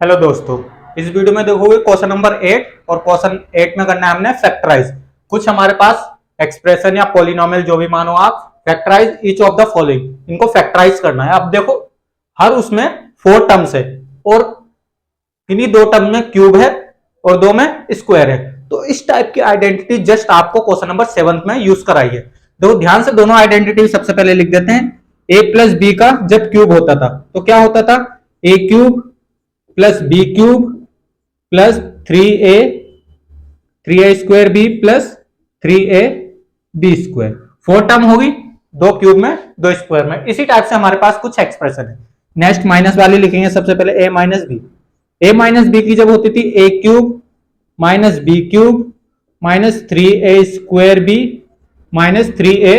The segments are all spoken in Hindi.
हेलो दोस्तों, इस वीडियो में देखोगे क्वेश्चन नंबर 8 और क्वेश्चन 8 में करना है हमने फैक्टराइज। कुछ हमारे पास एक्सप्रेशन या पॉलिनोमियल जो भी मानो आप, factorise each of the following, इनको फैक्टराइज करना है। अब देखो हर उसमें 4 टर्म्स है और इन्हीं 2 टर्म में क्यूब है और 2 में स्क्वायर है। तो इस टाइप की आइडेंटिटी जस्ट आपको क्वेश्चन नंबर 7 में यूज कराई है। देखो ध्यान से दोनों आइडेंटिटी सबसे पहले लिख देते हैं। a प्लस बी का जब क्यूब होता था तो क्या होता था, a cube plus B cube plus 3a square B plus 3a B square. 4 term होगी, 2 क्यूब में 2 स्क्वायर में। इसी टाइप से हमारे पास कुछ एक्सप्रेशन है। नेक्स्ट माइनस वाली लिखेंगे सबसे पहले a माइनस बी की जब होती थी a cube minus B cube minus 3a square B minus 3a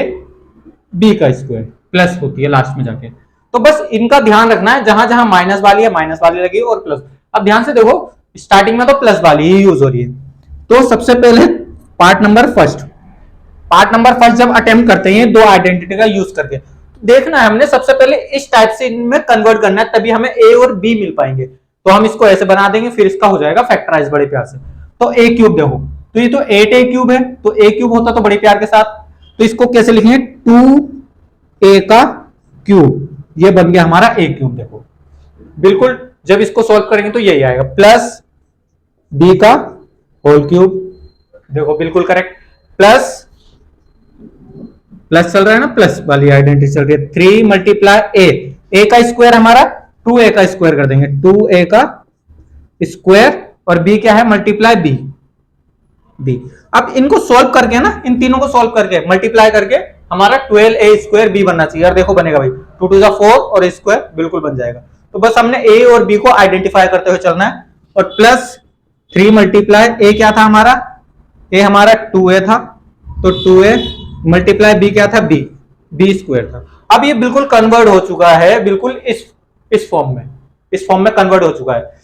B का स्क्वायर प्लस होती है लास्ट में जाके। तो बस इनका ध्यान रखना है, जहां जहां माइनस वाली है माइनस वाली लगी और प्लस। अब ध्यान से देखो स्टार्टिंग में तो प्लस वाली ही यूज हो रही है। तो सबसे पहले पार्ट नंबर फर्स्ट जब अटेम्प्ट करते हैं दो आइडेंटिटी का यूज करके, देखना है हमने सबसे पहले इस टाइप से इनमें कन्वर्ट करना है, तभी हमें ए और बी मिल पाएंगे। तो हम इसको ऐसे बना देंगे, फिर इसका हो जाएगा फैक्टराइज बड़े प्यार से। तो ए क्यूब देखो, तो ये तो 8a क्यूब है, तो ए क्यूब होता तो बड़े प्यार के साथ, तो इसको कैसे लिखेंगे 2a का क्यूब, ये बन गया हमारा ए क्यूब। देखो बिल्कुल जब इसको सॉल्व करेंगे तो यही आएगा, प्लस बी का होल क्यूब। देखो बिल्कुल करेक्ट, प्लस चल रहा है ना, प्लस वाली आइडेंटिटी चल रही है। 3 मल्टीप्लाई ए का स्क्वायर हमारा 2a का स्क्वायर कर देंगे, 2a का स्क्वायर, और b क्या है मल्टीप्लाई b। अब इनको सॉल्व करके ना, इन तीनों को सॉल्व करके मल्टीप्लाई करके हमारा 12a स्क्वायर b बनना चाहिए। और देखो बनेगा भाई 2 टू 4 और स्क्वायर बिल्कुल बन जाएगा। तो बस हमने a और b को आइडेंटिफाई करते हुए चलना है। और प्लस 3 मल्टीप्लाई a क्या था हमारा, a हमारा 2a था, तो 2a मल्टीप्लाई b क्या था b स्क्वायर था। अब ये बिल्कुल कन्वर्ट हो चुका है, बिल्कुल इस फॉर्म में कन्वर्ट हो चुका है।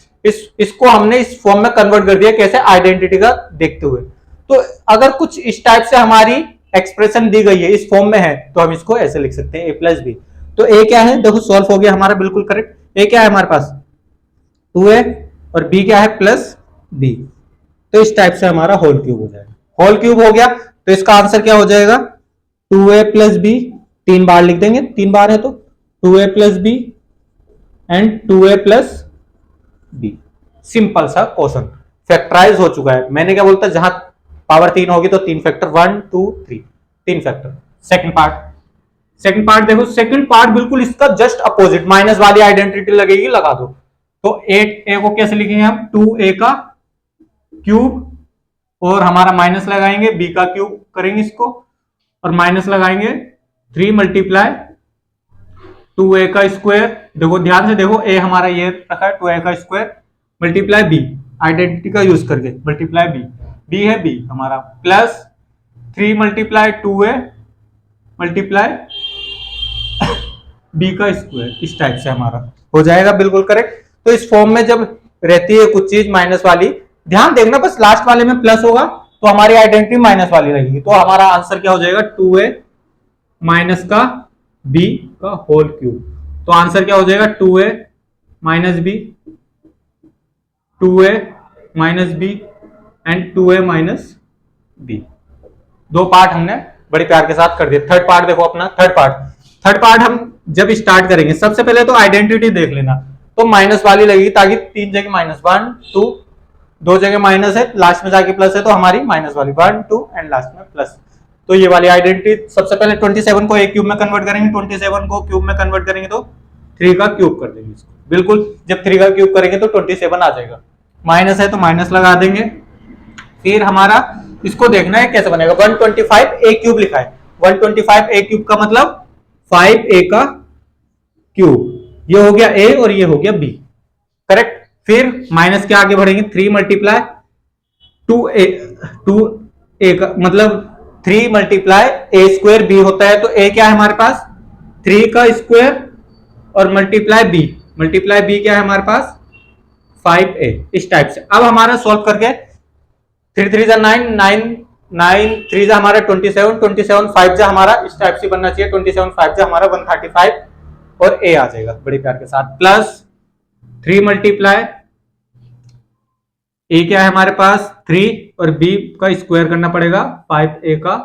इसको हमने इस फॉर्म में कन्वर्ट कर दिया, कैसे, आइडेंटिटी का देखते हुए। तो अगर कुछ इस टाइप से हमारी एक्सप्रेशन दी गई है, इस फॉर्म में है, तो हम इसको ऐसे लिख सकते हैं a प्लस बी। तो a क्या है, देखो सॉल्व हो गया हमारा, बिल्कुल करेक्ट। a क्या है हमारे पास 2a और b क्या है प्लस b। तो इस टाइप से हमारा होल क्यूब हो जाएगा। होल क्यूब हो गया तो इसका आंसर क्या हो जाएगा 2a प्लस बी, 3 बार लिख देंगे, 3 बार है तो 2a plus B and 2a plus B. Simple सा क्वेश्चन फैक्टराइज हो चुका है। मैंने क्या बोलता, जहां पावर 3 होगी तो 3 फैक्टर, 1 2 3, 3 फैक्टर। सेकंड पार्ट देखो, सेकंड पार्ट बिल्कुल इसका जस्ट अपोजिट, माइनस वाली आइडेंटिटी लगेगी, लगा दो। तो 8a को कैसे लिखेंगे हम, 2a का क्यूब और हमारा माइनस लगाएंगे, b का क्यूब करेंगे इसको, और माइनस लगाएंगे 3 मल्टीप्लाई 2a का स्क्वायर। देखो ध्यान से देखो, a हमारा ये रखा है 2a का स्क्वायर मल्टीप्लाई b, आइडेंटिटी का यूज करके मल्टीप्लाई b है b हमारा, plus 3 multiply 2a multiply b का स्क्वायर। इस टाइप से हमारा हो जाएगा, बिल्कुल करेक्ट। तो इस फॉर्म में जब रहती है कुछ चीज माइनस वाली, ध्यान देखना बस लास्ट वाले में प्लस होगा तो हमारी आइडेंटिटी माइनस वाली रहेगी। तो हमारा आंसर क्या हो जाएगा 2a माइनस का b का होल क्यूब। तो आंसर क्या हो जाएगा 2a minus b, 2a minus b and 2a minus b। 2 part हमने बड़े प्यार के साथ कर दिए। थर्ड पार्ट देखो अपना, थर्ड पार्ट हम जब स्टार्ट करेंगे, सबसे पहले तो आइडेंटिटी देख लेना, तो माइनस वाली लगेगी, ताकि 3 जगह माइनस, 1 2, 2 जगह माइनस है, लास्ट में जाके प्लस है, तो हमारी माइनस वाली 1 2 एंड लास्ट में प्लस। तो ये वाली आइडेंटिटी सबसे पहले 27 को एक क्यूब में कन्वर्ट करेंगे, 27 को क्यूब में कन्वर्ट करेंगे तो 3 का क्यूब कर देंगे इसको। बिल्कुल जब 3 का क्यूब करेंगे तो 27 आ जाएगा, माइनस है तो माइनस लगा देंगे। फिर हमारा इसको देखना है कैसे बनेगा, 125 a क्यूब लिखा है, 125 a क्यूब का मतलब 5a का क्यूब, ये हो गया a और ये हो गया b, करेक्ट। फिर माइनस के आगे बढ़ेंगे, 3 मल्टीप्लाई 2a का मतलब 3 मल्टीप्लाई a स्क्वायर b होता है, तो a क्या है हमारे पास 3 का स्क्वायर और मल्टीप्लाई b क्या है हमारे पास 5a। इस टाइप से अब हमारा सॉल्व करके 3 3 जा 9, 9 3 जा हमारा 27, 27 5 जा हमारा इस टाइप से बनना चाहिए, 27 5 जा हमारा 135 और a आ जाएगा बड़े प्यार के साथ, प्लस 3 मल्टीप्लाई ए क्या है हमारे पास 3 और बी का स्क्वायर करना पड़ेगा 5a का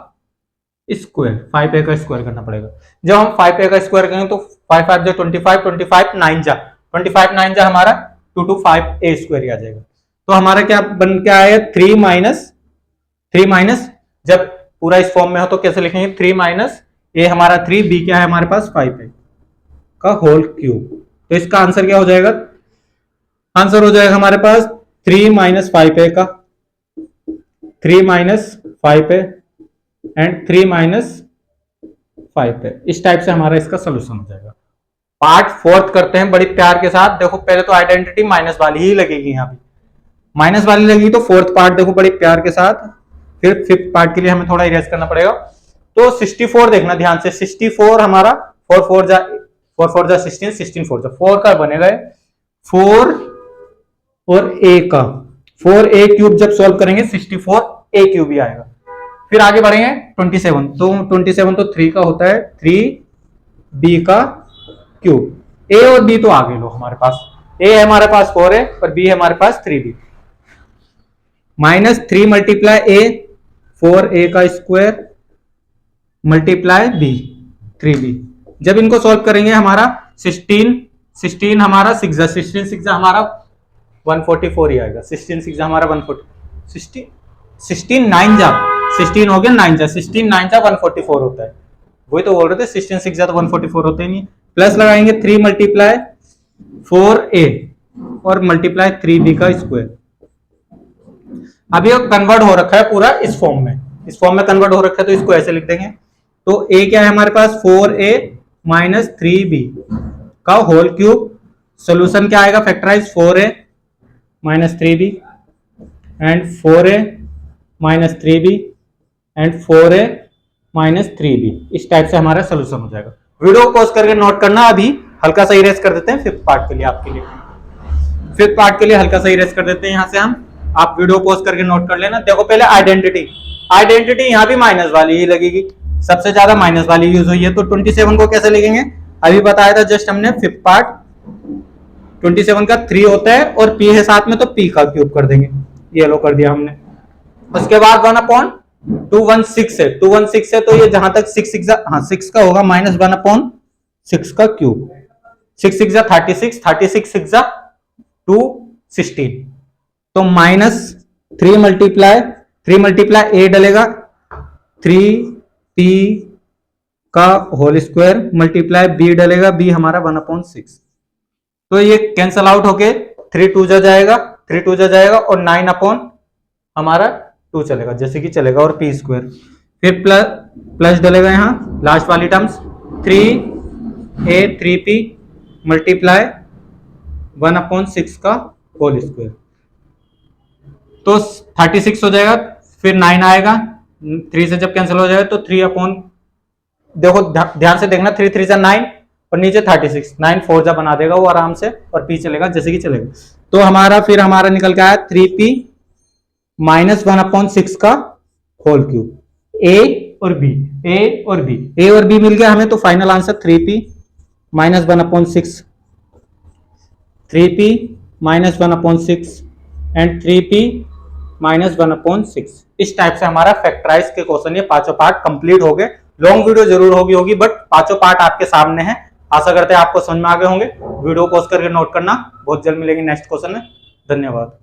स्क्वायर, 5a का स्क्वायर करना पड़ेगा। जब हम 5a का स्क्वायर करेंगे तो 5 5 जा 25, 25 9 जा 25 9 जा हमारा 2 to 5a स्क्वायर आ जाएगा। तो हमारा क्या बन के आया 3 माइनस जब पूरा इस फॉर्म में हो तो कैसे लिखेंगे 3 माइनस ए हमारा 3, बी क्या है हमारे पास 5a का होल क्यूब। तो इसका आंसर क्या हो जाएगा, आंसर हो जाएगा हमारे पास 3 माइनस 5a का 3 minus 5a and 3 minus 5a। इस टाइप से हमारा इसका सोल्यूशन हो जाएगा। पार्ट फोर्थ करते हैं बड़ी प्यार के साथ। देखो पहले तो आइडेंटिटी माइनस वाली ही लगेगी, यहाँ पे माइनस वाली लगेगी। तो फोर्थ पार्ट देखो बड़ी प्यार के साथ। फिर फिफ्थ पार्ट के लिए हमें थोड़ा इरेज करना पड़ेगा। तो 64 देखना ध्यान से, 64 हमारा 4 4 जा 16, 16 4 जा 4 का बनेगा 4 और a का 4a क्यूब जब सॉल्व करेंगे 64a क्यूब ही आएगा। फिर आगे बढ़ेंगे 27, तो 27 तो 3 का होता है 3b का क्यूब। a और b तो आगे लो, हमारे पास a है हमारे पास 4 है और b है हमारे पास 3b। Minus 3 multiply a 4a का स्क्वायर मल्टीप्लाई b 3b। जब इनको सॉल्व करेंगे हमारा 16 हमारा 6 16 हमारा 144 ही आएगा। 16 हमारा 140 16 9 जा 16 हो गया 9 जा 16 9 जा 144 होता है। वही तो बोल रहे थे 16 6 जा तो 144 होते ही नहीं। प्लस लगाएंगे 3 मल्टीप्लाई 4a और मल्टीप्लाई 3b का स्क्वायर। अभी अब कन्वर्ट हो रखा है पूरा इस फॉर्म में कन्वर्ट हो रखा है, तो इसको ऐसे लिख देंगे। तो a क्या है हमारे पास 4a माइनस 3b का होल क्यूब। सोल्यूशन क्या आएगा, factorise 4a minus 3b and 4a minus 3b and 4a minus 3b। इस टाइप से हमारा सोल्यूशन हो जाएगा। वीडियो को पॉज करके नोट करना। अभी हल्का सा इरेज कर देते हैं फिफ्थ पार्ट के लिए, आपके लिए फिफ्थ पार्ट के लिए हल्का सा इरेज कर देते हैं। यहां से हम आप वीडियो पॉज करके नोट कर लेना। देखो पहले आइडेंटिटी यहां भी माइनस वाली ही लगेगी, सबसे ज्यादा माइनस वाली यूज हुई है। तो 27 को कैसे लिखेंगे, अभी बताया था जस्ट हमने फिफ्थ पार्ट। 27 का 3 होता है और p है साथ में, तो p का क्यूब कर देंगे, ये लो कर दिया हमने। उसके बाद 1/216 है, 216 है तो ये जहां तक 6 का होगा माइनस 1/6 का क्यूब। 6 6 36 36 6 216। तो माइनस 3 मल्टीप्लाई a डलेगा 3p का होल स्क्वायर मल्टीप्लाई b डलेगा, b हमारा 1/6। तो ये कैंसल आउट होके 3 2 जा जाएगा और 9 अपॉन हमारा 2 चलेगा जैसे कि चलेगा, और p स्क्वायर। फिर प्लस डलेगा यहाँ लास्ट वाली टर्म्स 3a 3p मल्टीप्लाई 1/6 का होल स्क्वायर। तो 36 हो जाएगा। फिर 9 आएगा, 3 से जब कैंसिल हो जाएगा तो 3 अपॉन, देखो ध्यान से देखना 3 3 9 और नीचे 36 9 4 जा बना देगा वो आराम से, और p चलेगा जैसे कि चलेगा। तो फिर हमारा निकल के आया 3p माइनस 1/6 का होल क्यूब। a और b मिल गया हमें, तो final answer 3p minus 1/6 3p minus 1/6 and 3p minus 1/6। इस टाइप से हमारा फैक्टराइज के क्वेश्चन ये पांचों पार्ट कंप्लीट हो गए। लॉन्ग वीडियो जरूर होगी बट पांचों पार्ट आपके सामने है। आशा करते हैं आपको समझ में आ गए होंगे। वीडियो पॉज करके नोट करना। बहुत जल्द मिलेंगे नेक्स्ट क्वेश्चन में। धन्यवाद।